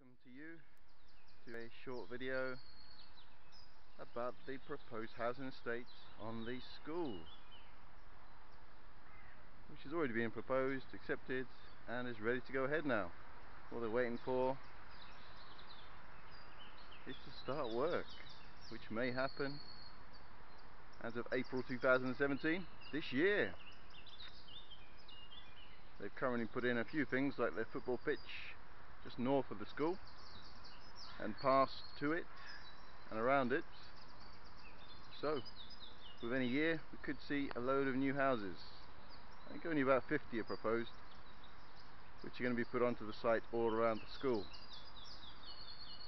welcome to you to a short video about the proposed housing estate on the school, which has already been proposed, accepted, and is ready to go ahead now. All they're waiting for is to start work, which may happen as of April 2017, this year. They've currently put in a few things like their football pitch just north of the school and past to it and around it. So within a year we could see a load of new houses. I think only about 50 are proposed, which are going to be put onto the site all around the school.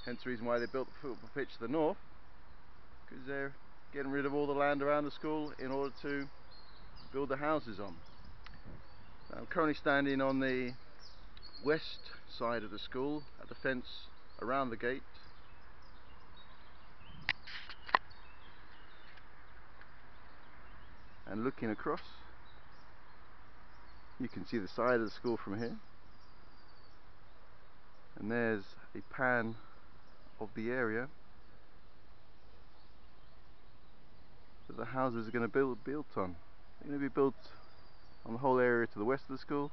Hence the reason why they built the football pitch to the north, because they're getting rid of all the land around the school in order to build the houses on. Now, I'm currently standing on the west side of the school at the fence around the gate. And looking across, you can see the side of the school from here. And there's a pan of the area that the houses are going to be built on. They're going to be built on the whole area to the west of the school,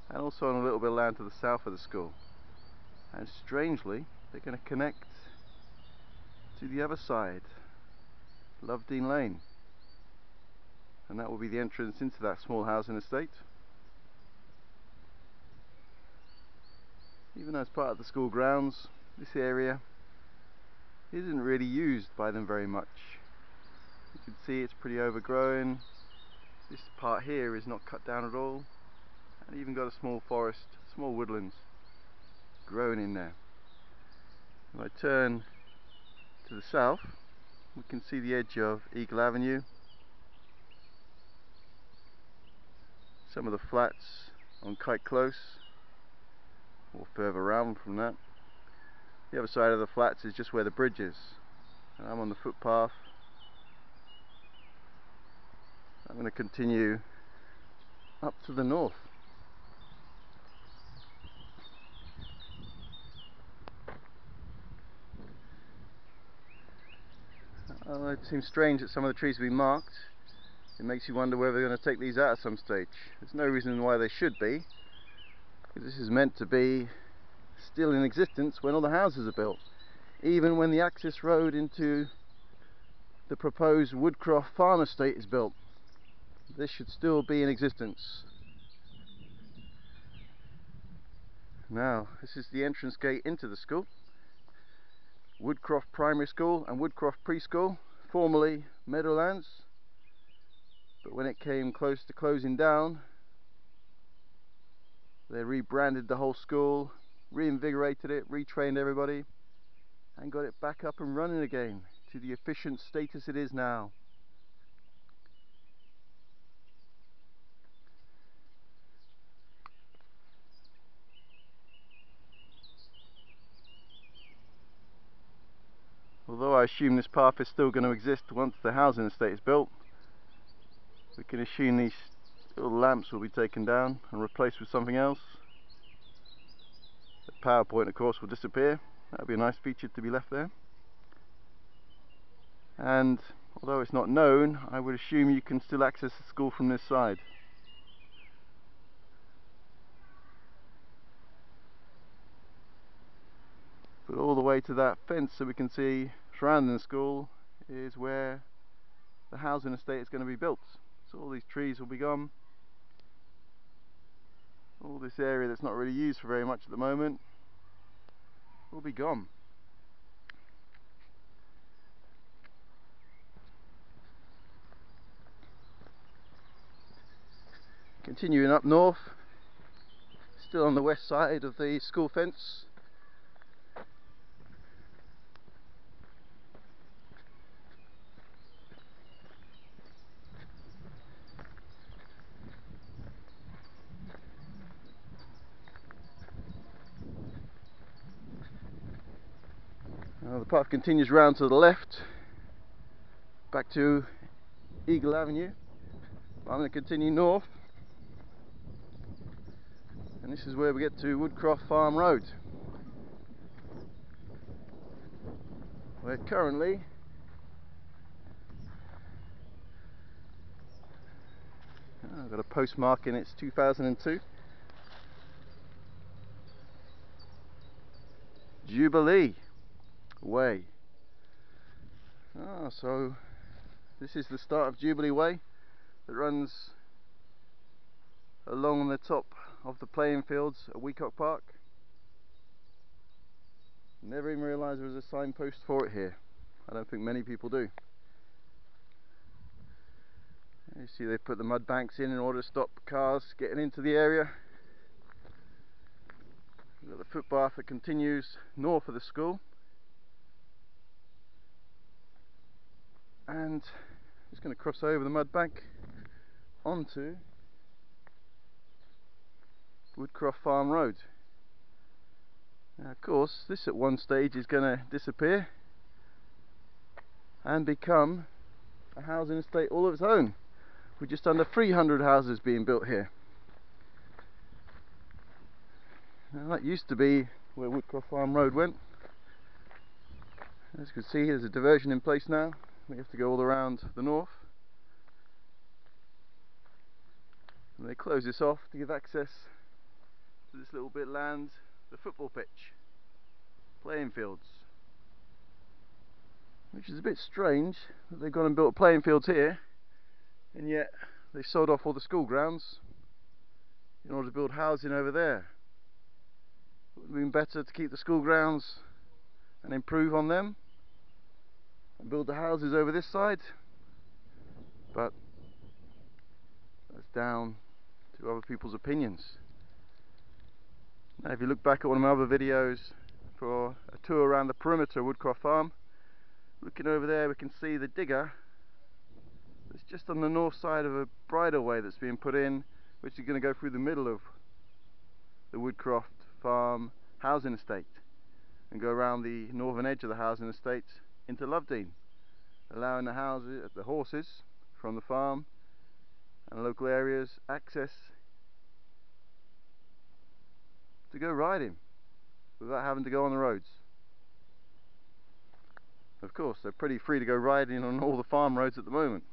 and also on a little bit of land to the south of the school. And strangely, they're going to connect to the other side, Lovedene Lane, and that will be the entrance into that small housing estate. Even though it's part of the school grounds, this area isn't really used by them very much. You can see it's pretty overgrown. This part here is not cut down at all, and even got a small forest, small woodlands growing in there. If I turn to the south, we can see the edge of Eagle Avenue, some of the flats on Kite Close, or further around from that. The other side of the flats is just where the bridge is, and I'm on the footpath. I'm going to continue up to the north. It seems strange that some of the trees have been marked. It makes you wonder whether they're going to take these out at some stage. There's no reason why they should be, because this is meant to be still in existence when all the houses are built. Even when the access road into the proposed Woodcroft farm estate is built, this should still be in existence. Now, this is the entrance gate into the school. Woodcroft Primary School and Woodcroft Preschool, formerly Meadowlands, but when it came close to closing down, they rebranded the whole school, reinvigorated it, retrained everybody, and got it back up and running again to the efficient status it is now. Although I assume this path is still going to exist once the housing estate is built, we can assume these little lamps will be taken down and replaced with something else. The power point, of course, will disappear. That would be a nice feature to be left there. And although it's not known, I would assume you can still access the school from this side. But all the way to that fence that we can see surrounding the school is where the housing estate is going to be built. So all these trees will be gone. All this area that's not really used for very much at the moment will be gone. Continuing up north, still on the west side of the school fence. The path continues round to the left, back to Eagle Avenue. I'm going to continue north, and this is where we get to Woodcroft Farm Road. We're currently I've got a postmark in, it's 2002. Jubilee Way. So this is the start of Jubilee Way that runs along the top of the playing fields at Woodcroft Park. Never even realised there was a signpost for it here. I don't think many people do. You see they put the mud banks in order to stop cars getting into the area. We've got the footpath that continues north of the school. And just going to cross over the mud bank onto Woodcroft Farm Road. Now, of course, this at one stage is going to disappear and become a housing estate all of its own, with just under 300 houses being built here. Now, that used to be where Woodcroft Farm Road went. As you can see, there's a diversion in place now. We have to go all around the north. And they close this off to give access to this little bit of land, the football pitch, playing fields. Which is a bit strange that they've gone and built playing fields here, and yet they sold off all the school grounds in order to build housing over there. It would have been better to keep the school grounds and improve on them and build the houses over this side, but that's down to other people's opinions. Now, if you look back at one of my other videos for a tour around the perimeter of Woodcroft Farm, looking over there we can see the digger that's just on the north side of a bridleway that's being put in, which is going to go through the middle of the Woodcroft Farm housing estate and go around the northern edge of the housing estate into Lovedene, allowing the horses from the farm and local areas access to go riding without having to go on the roads. Of course, they're pretty free to go riding on all the farm roads at the moment.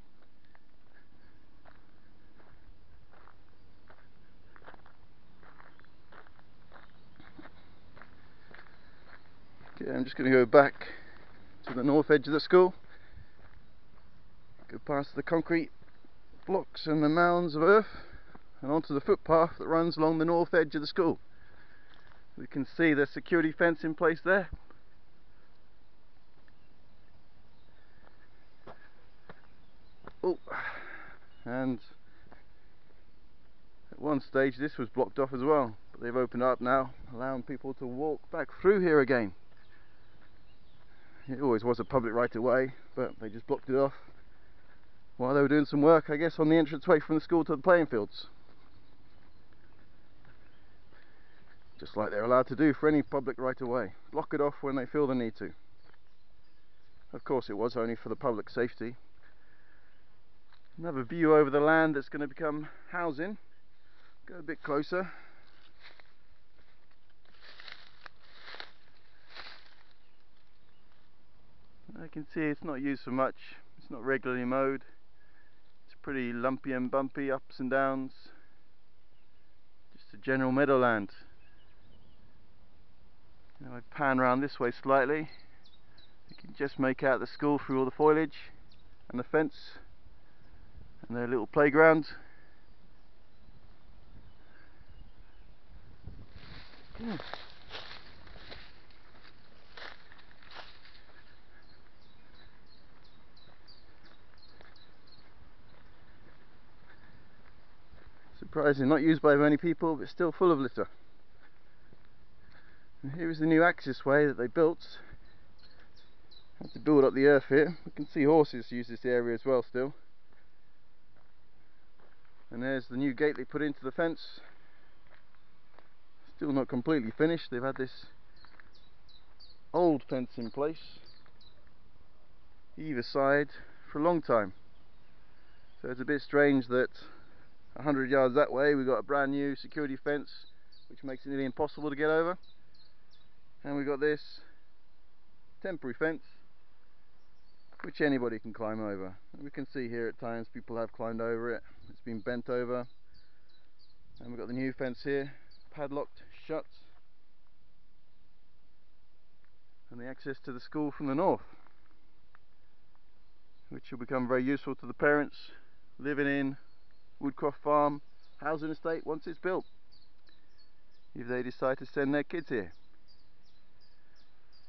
Okay, I'm just going to go back to the north edge of the school, go past the concrete blocks and the mounds of earth and onto the footpath that runs along the north edge of the school. We can see the security fence in place there. Oh, and at one stage this was blocked off as well, but they've opened up now, allowing people to walk back through here again. It always was a public right of way, but they just blocked it off while they were doing some work, I guess, on the entranceway from the school to the playing fields. Just like they're allowed to do for any public right of way. Block it off when they feel the need to. Of course it was only for the public safety. Another view over the land that's going to become housing. Go a bit closer. I can see it's not used for much. It's not regularly mowed. It's pretty lumpy and bumpy, ups and downs. Just a general meadowland. Now I pan around this way slightly. You can just make out the school through all the foliage and the fence and their little playground. Surprisingly not used by many people, but still full of litter. And here is the new access way that they built. Had to build up the earth here. We can see horses use this area as well still. And there's the new gate they put into the fence. Still not completely finished. They've had this old fence in place either side for a long time. So it's a bit strange that 100 yards that way we've got a brand new security fence which makes it nearly impossible to get over, and we've got this temporary fence which anybody can climb over. And we can see here at times people have climbed over it. It's been bent over, and we've got the new fence here, padlocked shut, and the access to the school from the north, which will become very useful to the parents living in Woodcroft Farm housing estate once it's built, if they decide to send their kids here.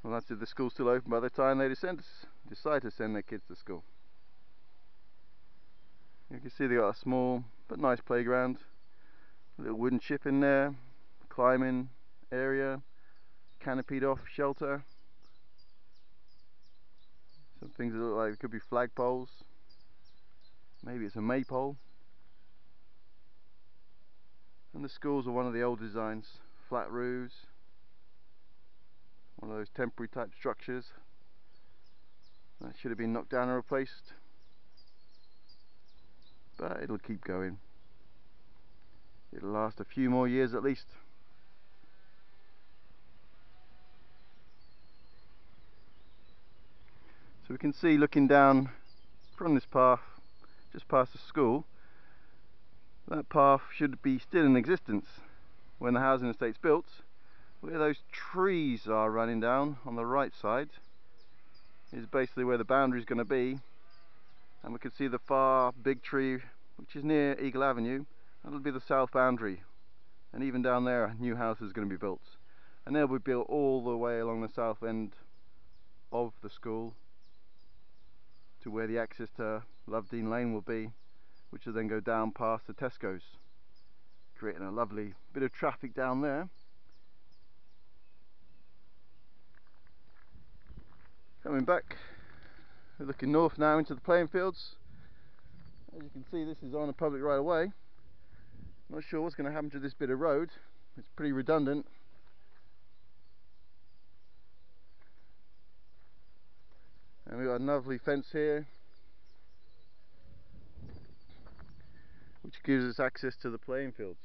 Well, that's if the school's still open by the time they decide to send their kids to school. You can see they got a small but nice playground, a little wooden chip in there, climbing area, canopied off shelter, some things that look like it could be flagpoles, maybe it's a maypole. And the schools are one of the old designs, flat roofs, one of those temporary type structures that should have been knocked down and replaced, but it'll keep going. It'll last a few more years at least. So we can see, looking down from this path just past the school, that path should be still in existence when the housing estate's built. Where those trees are running down on the right side is basically where the boundary is going to be, and we can see the far big tree which is near Eagle Avenue. That'll be the south boundary, and even down there a new house is going to be built, and they'll be built all the way along the south end of the school to where the access to Lovedene Lane will be, which will then go down past the Tesco's, creating a lovely bit of traffic down there. Coming back, we're looking north now into the playing fields. As you can see, this is on a public right of way. Not sure what's going to happen to this bit of road. It's pretty redundant. And we've got a lovely fence here, which gives us access to the playing fields,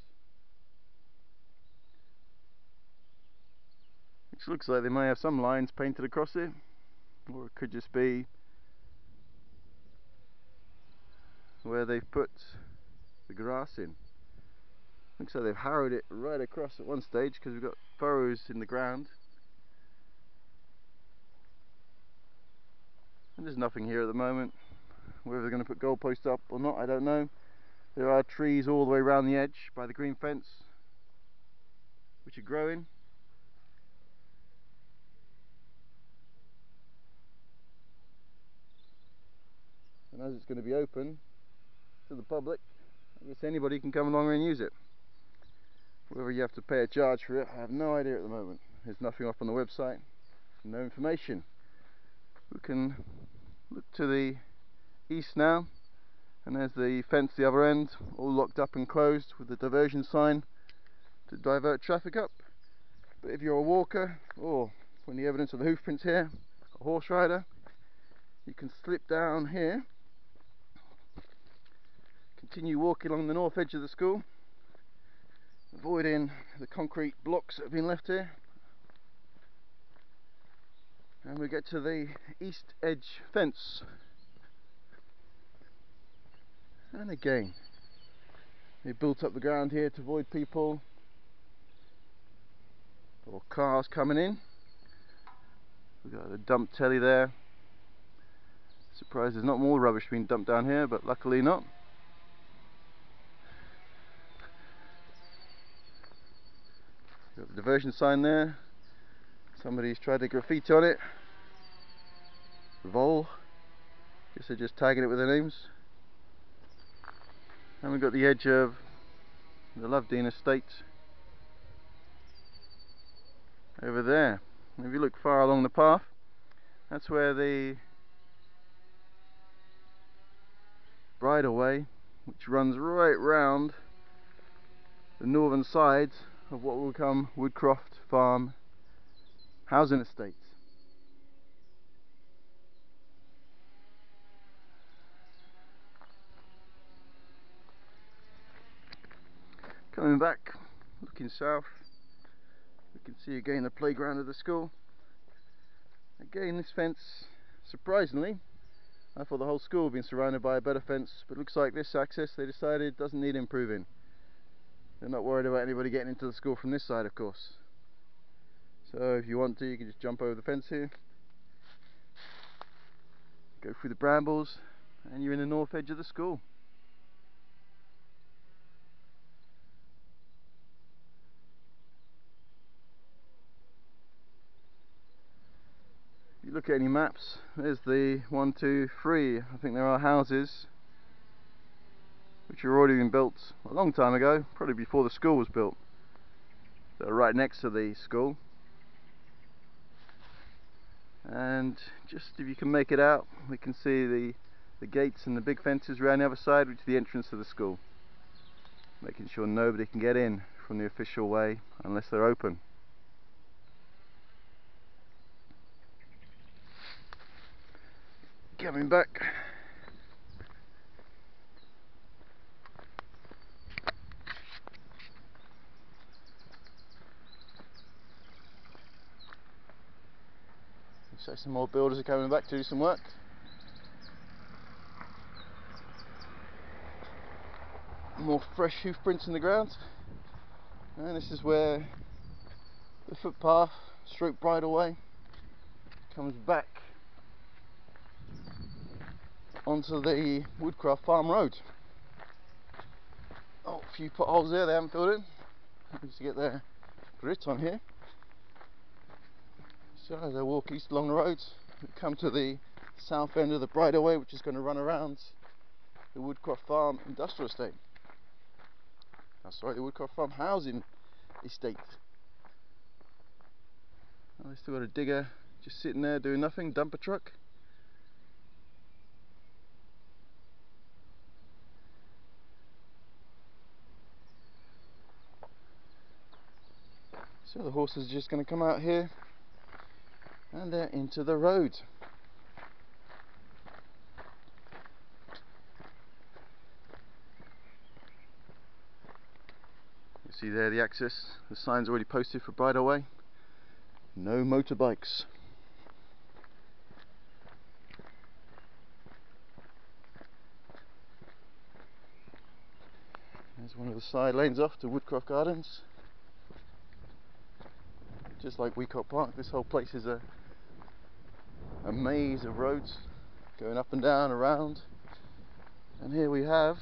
which looks like they may have some lines painted across it, or it could just be where they've put the grass in. Looks like they've harrowed it right across at one stage, because we've got furrows in the ground. And there's nothing here at the moment. Whether they're going to put goalposts up or not, I don't know. There are trees all the way around the edge by the green fence, which are growing. And as it's going to be open to the public, I guess anybody can come along and use it. Whether you have to pay a charge for it, I have no idea at the moment. There's nothing up on the website, no information. We can look to the east now, and there's the fence the other end, all locked up and closed with the diversion sign to divert traffic up. But if you're a walker, or from the evidence of the hoof prints here, a horse rider, you can slip down here, continue walking along the north edge of the school, avoiding the concrete blocks that have been left here, and we get to the east edge fence. And again, they built up the ground here to avoid people or cars coming in. We've got a dump telly there. Surprised there's not more rubbish being dumped down here, but luckily not. Got the diversion sign there. Somebody's tried to graffiti on it. Vol. Guess they're just tagging it with their names. And we've got the edge of the Lovedene estate over there. And if you look far along the path, that's where the bridleway, which runs right round the northern side of what will become Woodcroft Farm housing estate. Coming back, looking south, we can see again the playground of the school. Again, this fence, surprisingly, I thought the whole school had been surrounded by a better fence, but it looks like this access they decided doesn't need improving. They're not worried about anybody getting into the school from this side, of course. So if you want to, you can just jump over the fence here, go through the brambles, and you're in the north edge of the school. If you look at any maps, there's the 1, 2, 3, I think there are houses which have already been built a long time ago, probably before the school was built. They're right next to the school. And just if you can make it out, we can see the gates and the big fences around the other side, which is the entrance to the school, making sure nobody can get in from the official way unless they're open. Coming back, so some more builders are coming back to do some work. More fresh hoof prints in the ground, and this is where the footpath stroke bridleway comes back onto the Woodcroft farm road. Oh, a few potholes there, they haven't filled in. Need to get their grit on here. So as I walk east along the road, we come to the south end of the bridleway, which is going to run around the Woodcroft Farm Industrial Estate. Oh, sorry, the Woodcroft Farm Housing Estate. Oh, they still got a digger just sitting there doing nothing, dumper truck. So the horses are just going to come out here and they're into the road. You see there the access, the sign's already posted for bridleway. No motorbikes. There's one of the side lanes off to Woodcroft Gardens. Just like Woodcroft Park, this whole place is a maze of roads going up and down, around. And here we have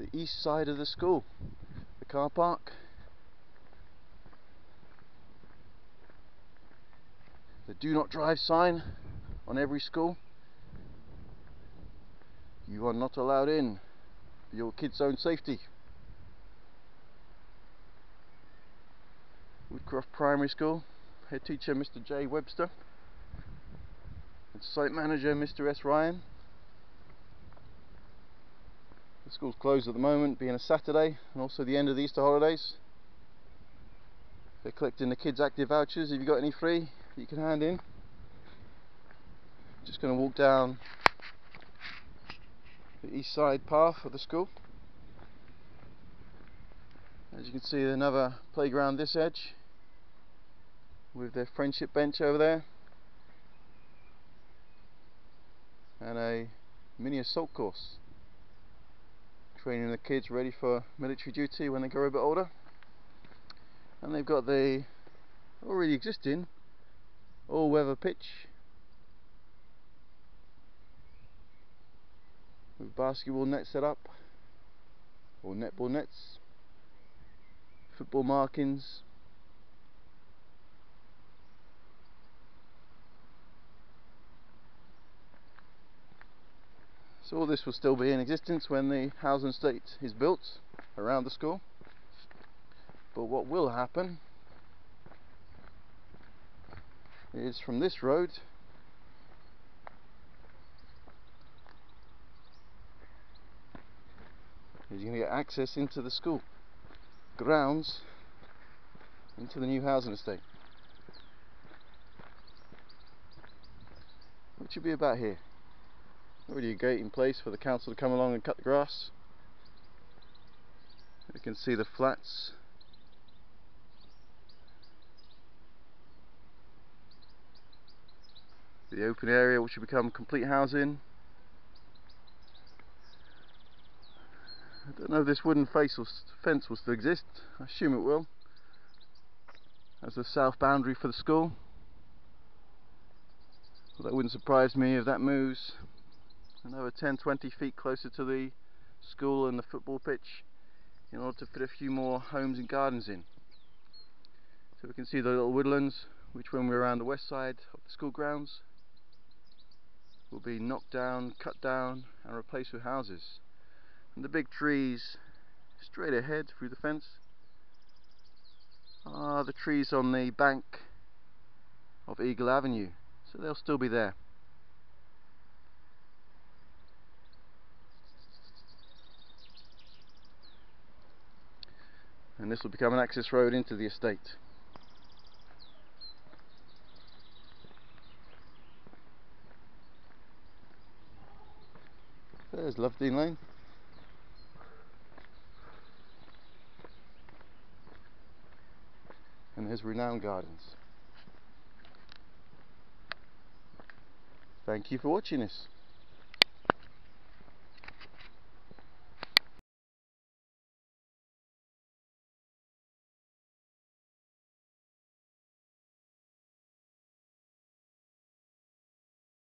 the east side of the school, the car park, the do not drive sign on every school. You are not allowed in for your kids' own safety. Woodcroft Primary School, head teacher Mr. J. Webster, and site manager Mr. S. Ryan. The school's closed at the moment, being a Saturday and also the end of the Easter holidays. They're collecting the kids' active vouchers. If you've got any free, you can hand in. Just going to walk down the east side path of the school. As you can see, another playground this edge with their friendship bench over there and a mini assault course, training the kids ready for military duty when they grow a bit older. And they've got the already existing all-weather pitch with basketball net set up, or netball nets, football markings. So all this will still be in existence when the housing estate is built around the school. But what will happen is from this road you're going to get access into the school grounds, into the new housing estate, which will be about here. Already a gate in place for the council to come along and cut the grass. You can see the flats. the open area which will become complete housing. I don't know if this wooden fence will still exist. I assume it will, as the south boundary for the school. Well, that wouldn't surprise me if that moves another 10-20 feet closer to the school and the football pitch in order to fit a few more homes and gardens in. So we can see the little woodlands, which when we're around the west side of the school grounds will be knocked down, cut down and replaced with houses. And the big trees straight ahead through the fence are the trees on the bank of Eagle Avenue, so they'll still be there. And this will become an access road into the estate. There's Lovedene Lane. And there's Renown Gardens. Thank you for watching this.